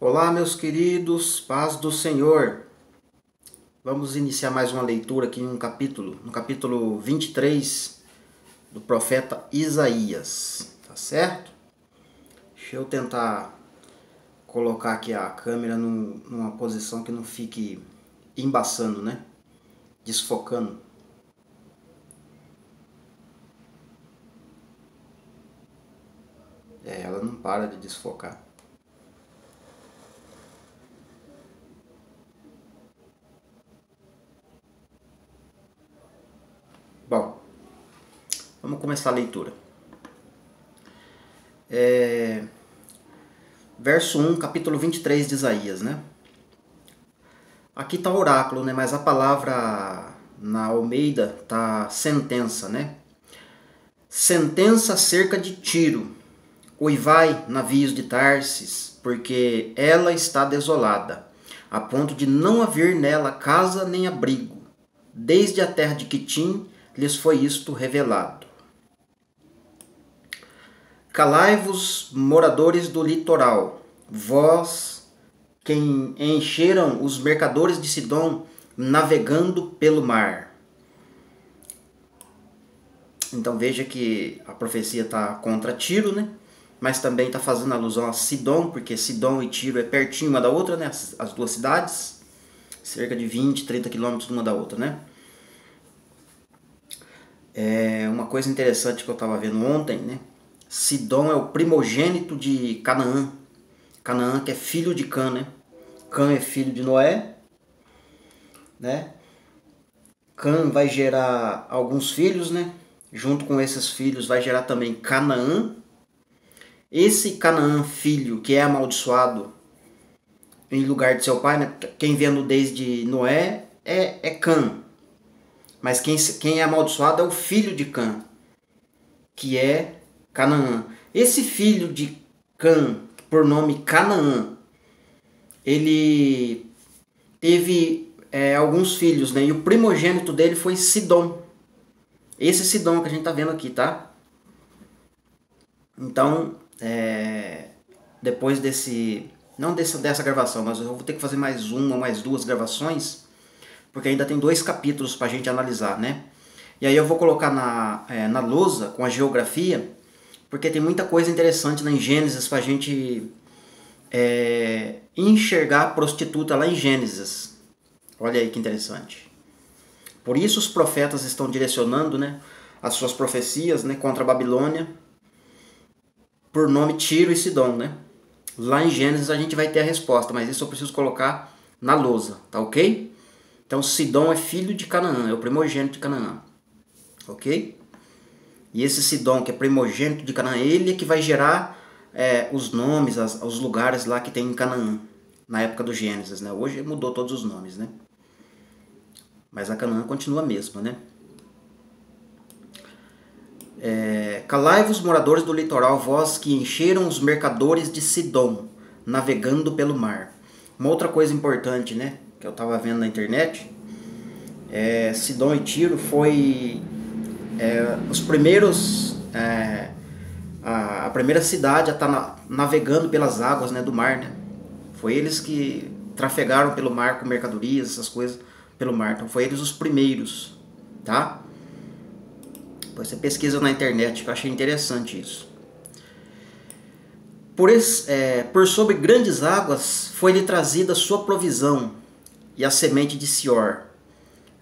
Olá, meus queridos, paz do Senhor. Vamos iniciar mais uma leitura aqui no capítulo 23 do profeta Isaías, tá certo? Deixa eu tentar colocar aqui a câmera numa posição que não fique embaçando, né? Desfocando. Ela não para de desfocar. Bom, vamos começar a leitura. Verso 1, capítulo 23 de Isaías, né? Aqui está o oráculo, né? Mas a palavra na Almeida tá sentença, né? Sentença acerca de Tiro. Uivai, navios de Tarsis, porque ela está desolada, a ponto de não haver nela casa nem abrigo. Desde a terra de Quitim lhes foi isto revelado. Calai-vos, moradores do litoral, vós, quem encheram os mercadores de Sidom, navegando pelo mar. Então veja que a profecia está contra Tiro, né? Mas também está fazendo alusão a Sidom, porque Sidom e Tiro é pertinho uma da outra, né? As duas cidades, cerca de 20, 30 quilômetros uma da outra, né? Uma coisa interessante que eu estava vendo ontem, né? Sidom é o primogênito de Canaã. Canaã que é filho de Cã, né? Cã é filho de Noé, né? Cã vai gerar alguns filhos, né? Junto com esses filhos vai gerar também Canaã. Esse Canaã, filho, que é amaldiçoado em lugar de seu pai, né? Quem vendo desde Noé é Cã. Mas quem é amaldiçoado é o filho de Cã, que é Canaã. Esse filho de Cã, por nome Canaã, ele teve alguns filhos, né? E o primogênito dele foi Sidom. Esse Sidom que a gente está vendo aqui, tá? Então, depois dessa gravação, mas eu vou ter que fazer mais uma, mais duas gravações, porque ainda tem 2 capítulos para a gente analisar, né? E aí eu vou colocar na lousa com a geografia, porque tem muita coisa interessante em Gênesis para a gente enxergar a prostituta lá em Gênesis. Olha aí que interessante. Por isso os profetas estão direcionando, né, as suas profecias, né, contra a Babilônia, por nome Tiro e Sidom, né? Lá em Gênesis a gente vai ter a resposta, mas isso eu preciso colocar na lousa, tá ok? Então Sidom é filho de Canaã, é o primogênito de Canaã, ok? E esse Sidom, que é primogênito de Canaã, ele é que vai gerar os nomes, os lugares lá que tem em Canaã, na época do Gênesis, né? Hoje mudou todos os nomes, né? Mas a Canaã continua a mesma, né? Calai-vos, moradores do litoral, vós que encheram os mercadores de Sidom, navegando pelo mar. Uma outra coisa importante, né, que eu estava vendo na internet, Sidom e Tiro foi os primeiros, a primeira cidade a estar navegando pelas águas, né, do mar, né? Foi eles que trafegaram pelo mar com mercadorias, essas coisas pelo mar. Então foi eles os primeiros, tá? Depois você pesquisa na internet, que eu achei interessante isso. Por sobre grandes águas foi-lhe trazida sua provisão, e a semente de Sior,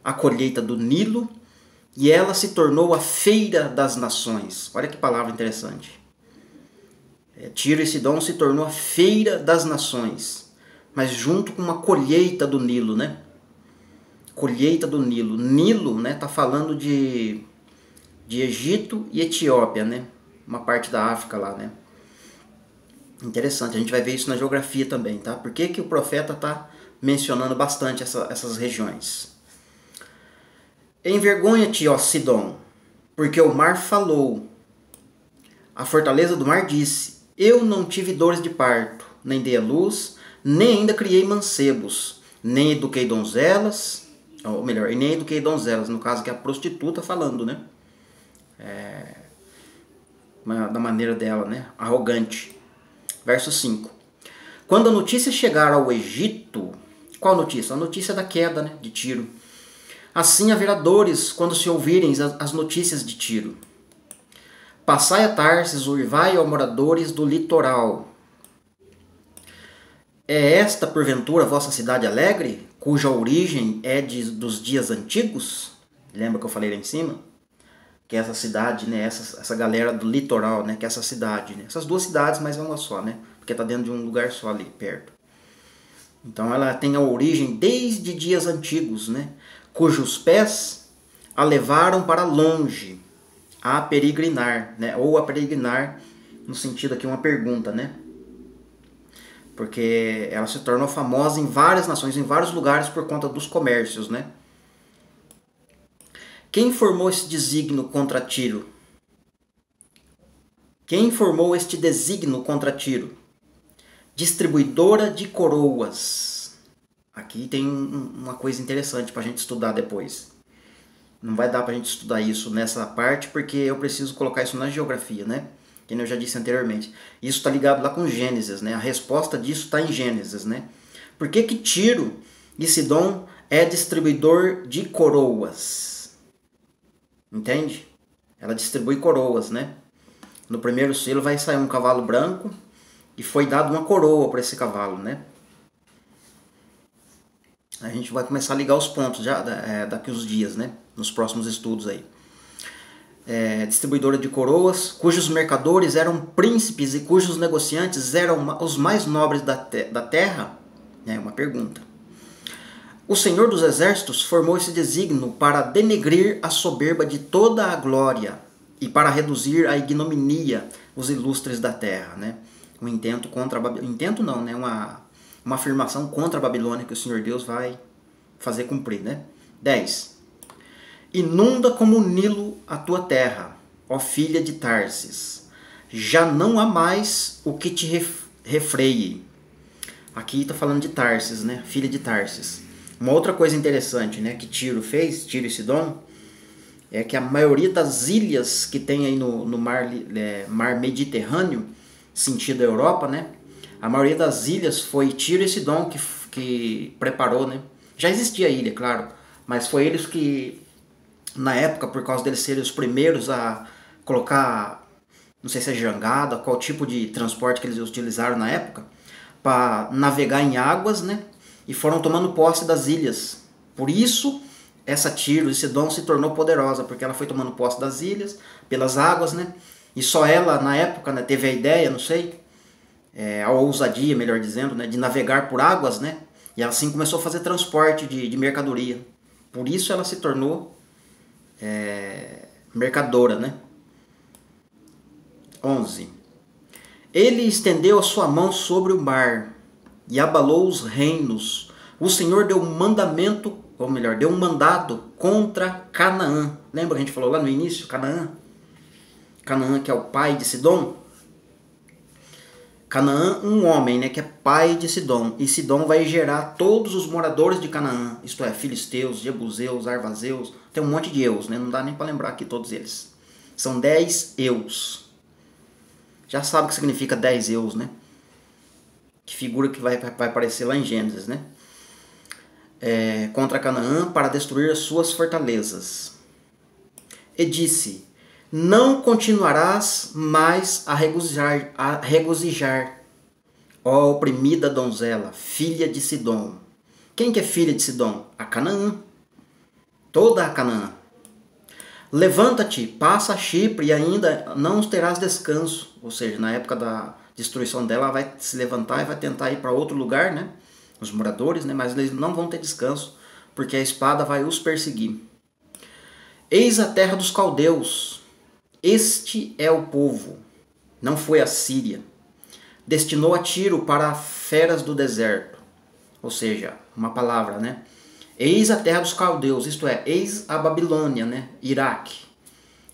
a colheita do Nilo, e ela se tornou a feira das nações. Olha que palavra interessante. Tiro e Sidom se tornou a feira das nações, mas junto com uma colheita do Nilo, né? Colheita do Nilo. Nilo, né, tá falando de Egito e Etiópia, né? Uma parte da África lá, né? Interessante, a gente vai ver isso na geografia também, tá? Por que que o profeta está mencionando bastante essas regiões? Envergonha-te, ó Sidom, porque o mar falou. A fortaleza do mar disse: eu não tive dores de parto, nem dei a luz, nem ainda criei mancebos, nem eduquei donzelas, ou melhor, nem eduquei donzelas, no caso que é a prostituta falando, né? Da maneira dela, né? Arrogante. Verso 5. Quando a notícia chegar ao Egito, qual notícia? A notícia da queda, né, de Tiro. Assim haverá dores quando se ouvirem as notícias de Tiro. Passai a Tarsis, uivai aos moradores do litoral. É esta, porventura, vossa cidade alegre, cuja origem é dos dias antigos? Lembra que eu falei lá em cima? Que essa cidade, né, essa galera do litoral, né, que é essa cidade, né, essas duas cidades, mas é uma só, né, porque está dentro de um lugar só ali, perto. Então ela tem a origem desde dias antigos, né, cujos pés a levaram para longe, a peregrinar, né, ou a peregrinar, no sentido aqui uma pergunta, né, porque ela se tornou famosa em várias nações, em vários lugares por conta dos comércios, né. Quem formou esse desígnio contra Tiro? Quem formou este desígnio contra Tiro? Distribuidora de coroas. Aqui tem uma coisa interessante para a gente estudar depois. Não vai dar para a gente estudar isso nessa parte, porque eu preciso colocar isso na geografia, né? Como eu já disse anteriormente. Isso está ligado lá com Gênesis, né? A resposta disso está em Gênesis, né? Por que que Tiro e Sidom é distribuidor de coroas? Entende? Ela distribui coroas, né? No primeiro selo vai sair um cavalo branco e foi dado uma coroa para esse cavalo, né? A gente vai começar a ligar os pontos já daqui uns dias, né? Nos próximos estudos aí. Distribuidora de coroas, cujos mercadores eram príncipes e cujos negociantes eram os mais nobres da terra? É uma pergunta. O Senhor dos Exércitos formou esse desígnio para denegrir a soberba de toda a glória e para reduzir a ignominia os ilustres da terra, né? Um intento contra a Babilônia. Intento não, né? Uma afirmação contra a Babilônia que o Senhor Deus vai fazer cumprir, né? 10. Inunda como o Nilo a tua terra, ó filha de Tarsis. Já não há mais o que te refreie. Aqui está falando de Tarsis, né? Filha de Tarsis. Uma outra coisa interessante, né, que Tiro fez, Tiro e Sidom, é que a maioria das ilhas que tem aí no mar Mediterrâneo, sentido Europa, né, a maioria das ilhas foi Tiro e Sidom que preparou, né. Já existia a ilha, claro, mas foi eles que, na época, por causa deles serem os primeiros a colocar, não sei se é jangada, qual tipo de transporte que eles utilizaram na época, para navegar em águas, né, e foram tomando posse das ilhas. Por isso, essa Tiro e Sidom se tornou poderosa, porque ela foi tomando posse das ilhas, pelas águas, né? E só ela, na época, né, teve a ideia, não sei, a ousadia, melhor dizendo, né, de navegar por águas, né? E assim começou a fazer transporte de mercadoria. Por isso ela se tornou mercadora, né? 11. Ele estendeu a sua mão sobre o mar e abalou os reinos. O Senhor deu um mandamento, ou melhor, deu um mandado contra Canaã. Lembra que a gente falou lá no início? Canaã? Canaã, que é o pai de Sidom. Canaã, um homem, né, que é pai de Sidom. E Sidom vai gerar todos os moradores de Canaã. Isto é, filisteus, jebuseus, arvazeus. Tem um monte de eus, né? Não dá nem para lembrar aqui todos eles. São 10 eus. Já sabe o que significa 10 eus, né? Que figura que vai aparecer lá em Gênesis, né? Contra Canaã para destruir as suas fortalezas. E disse: não continuarás mais a regozijar, ó oprimida donzela, filha de Sidom. Quem que é filha de Sidom? A Canaã. Toda a Canaã. Levanta-te, passa a Chipre e ainda não terás descanso. Ou seja, na época da destruição dela, ela vai se levantar e vai tentar ir para outro lugar, né? Os moradores, né? Mas eles não vão ter descanso, porque a espada vai os perseguir. Eis a terra dos caldeus. Este é o povo. Não foi a Síria. Destinou a Tiro para feras do deserto. Ou seja, uma palavra, né? Eis a terra dos caldeus, isto é, eis a Babilônia, né? Iraque.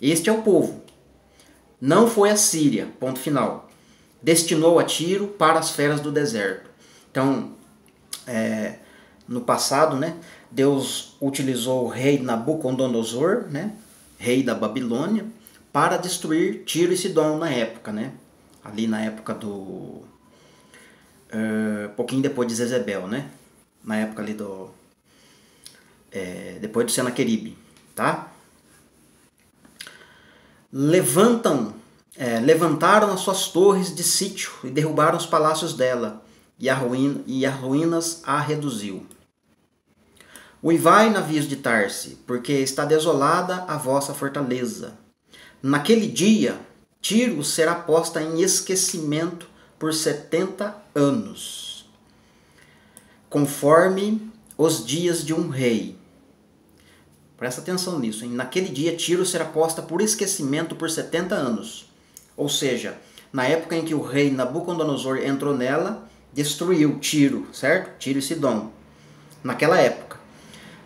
Este é o povo. Não foi a Síria, ponto final. Destinou a Tiro para as feras do deserto. Então, no passado, né, Deus utilizou o rei Nabucodonosor, né, rei da Babilônia, para destruir Tiro e Sidom na época, né? Ali na época pouquinho depois de Jezebel, né? Na época ali depois do Senaqueribe, tá? Levantaram as suas torres de sítio e derrubaram os palácios dela, e as ruínas a reduziu. Uivai, navios de Tarse, porque está desolada a vossa fortaleza. Naquele dia, Tiro será posta em esquecimento por 70 anos, conforme os dias de um rei. Presta atenção nisso, hein? Naquele dia, Tiro será posta por esquecimento por 70 anos. Ou seja, na época em que o rei Nabucodonosor entrou nela, destruiu Tiro, certo? Tiro e Sidom. Naquela época.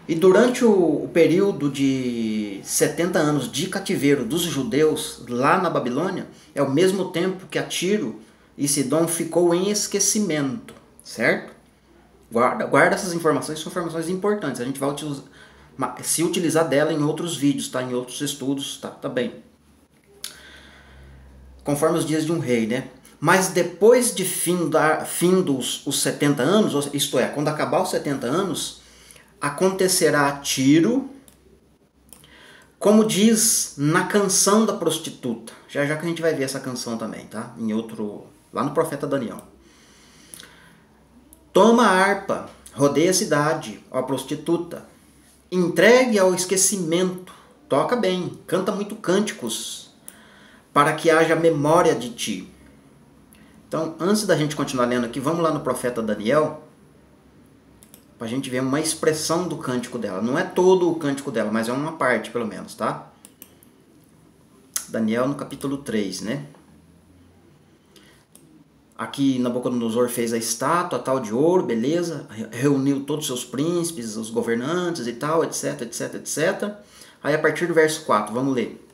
E durante o período de 70 anos de cativeiro dos judeus lá na Babilônia, é o mesmo tempo que a Tiro e Sidom ficou em esquecimento, certo? Guarda essas informações, são informações importantes. A gente vai se utilizar dela em outros vídeos, tá? Em outros estudos, tá bem. Conforme os dias de um rei, né? Mas depois de fim dos os 70 anos, isto é, quando acabar os 70 anos, acontecerá a Tiro, como diz na canção da prostituta. Já que a gente vai ver essa canção também, tá? Lá no profeta Daniel. Toma a harpa, rodeia a cidade, ó prostituta. Entregue ao esquecimento, toca bem, canta muito cânticos, para que haja memória de ti. Então, antes da gente continuar lendo aqui, vamos lá no profeta Daniel, para a gente ver uma expressão do cântico dela. Não é todo o cântico dela, mas é uma parte, pelo menos, tá? Daniel no capítulo 3, né? Aqui Nabucodonosor fez a estátua tal de ouro, beleza? Reuniu todos os seus príncipes, os governantes e tal, etc, etc, etc. Aí a partir do verso 4, vamos ler.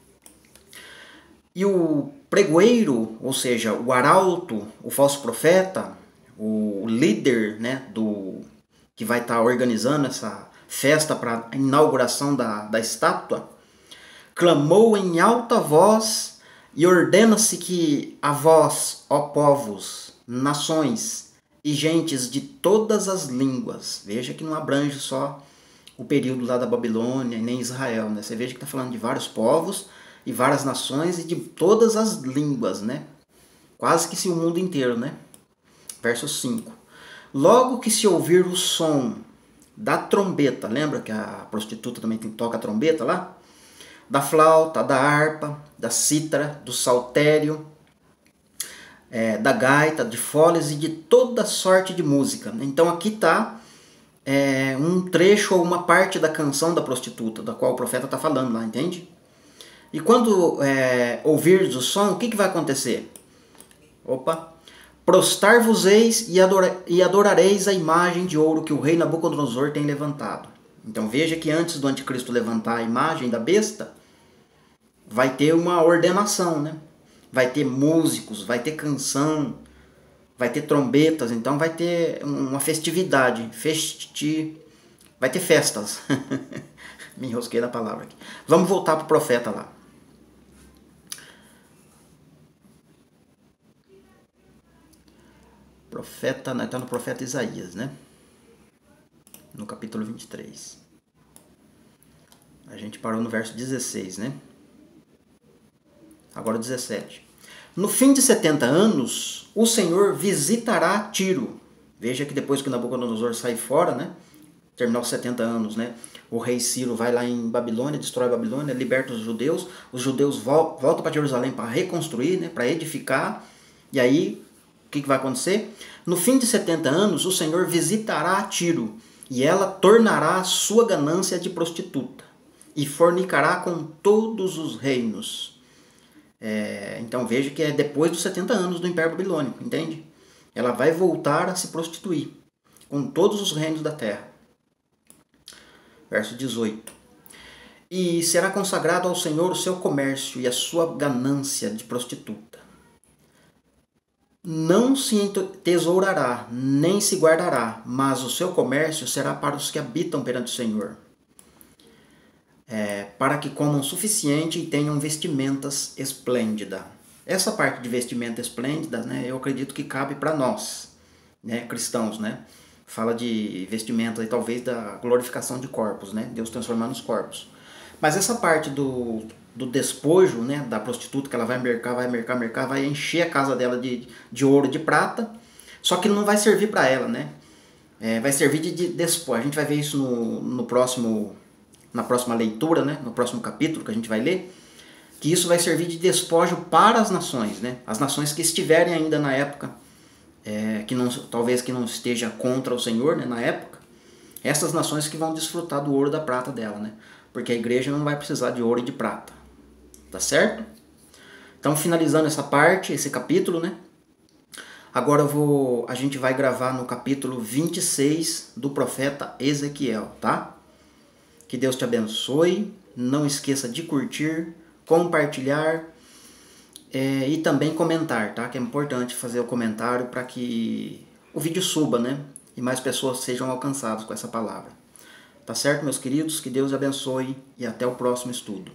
E o pregoeiro, ou seja, o arauto, o falso profeta, o líder, né, que vai estar organizando essa festa para a inauguração da estátua, clamou em alta voz e ordena-se que a vós, ó povos, nações e gentes de todas as línguas, veja que não abrange só o período lá da Babilônia e nem Israel, né? Você veja que está falando de vários povos e várias nações e de todas as línguas, né? Quase que se o mundo inteiro, né? Verso 5. Logo que se ouvir o som da trombeta, lembra que a prostituta também toca a trombeta lá? Da flauta, da harpa, da cítara, do saltério, da gaita, de foles e de toda sorte de música. Então aqui está um trecho ou uma parte da canção da prostituta, da qual o profeta está falando lá, entende? E quando ouvirdes o som, o que vai acontecer? Prostrar-vos-eis e adorareis a imagem de ouro que o rei Nabucodonosor tem levantado. Então veja que antes do anticristo levantar a imagem da besta, vai ter uma ordenação, né? Vai ter músicos, vai ter canção, vai ter trombetas, então vai ter uma festividade, vai ter festas. Me enrosquei na palavra aqui. Vamos voltar para o profeta lá. Profeta, está no profeta Isaías, né? No capítulo 23. A gente parou no verso 16, né? Agora 17. No fim de 70 anos, o Senhor visitará Tiro. Veja que depois que Nabucodonosor sai fora, né? Terminar os 70 anos, né? O rei Ciro vai lá em Babilônia, destrói Babilônia, liberta os judeus voltam para Jerusalém para reconstruir, né? Para edificar. E aí, o que vai acontecer? No fim de 70 anos, o Senhor visitará Tiro, e ela tornará sua ganância de prostituta, e fornicará com todos os reinos. Então veja que é depois dos 70 anos do Império Babilônico, entende? Ela vai voltar a se prostituir com todos os reinos da terra. Verso 18. E será consagrado ao Senhor o seu comércio e a sua ganância de prostituta. Não se tesourará, nem se guardará, mas o seu comércio será para os que habitam perante o Senhor. Para que comam suficiente e tenham vestimentas esplêndidas. Essa parte de vestimenta esplêndida, né, eu acredito que cabe para nós. né, cristãos, né? Fala de vestimenta e talvez da glorificação de corpos, né? Deus transformando os corpos. Mas essa parte do despojo, né, da prostituta, que ela vai mercar, vai encher a casa dela de ouro e de prata, só que não vai servir para ela, né? Vai servir de despojo. A gente vai ver isso na próxima leitura, né, no próximo capítulo que a gente vai ler, que isso vai servir de despojo para as nações, né? As nações que estiverem ainda na época, talvez que não esteja contra o Senhor, né, na época, essas nações que vão desfrutar do ouro e da prata dela, né? Porque a igreja não vai precisar de ouro e de prata. Tá certo? Então, finalizando essa parte, esse capítulo, né? Agora a gente vai gravar no capítulo 26 do profeta Ezequiel, tá? Que Deus te abençoe. Não esqueça de curtir, compartilhar e também comentar, tá? Que é importante fazer o comentário para que o vídeo suba, né? E mais pessoas sejam alcançadas com essa palavra. Tá certo, meus queridos? Que Deus abençoe e até o próximo estudo.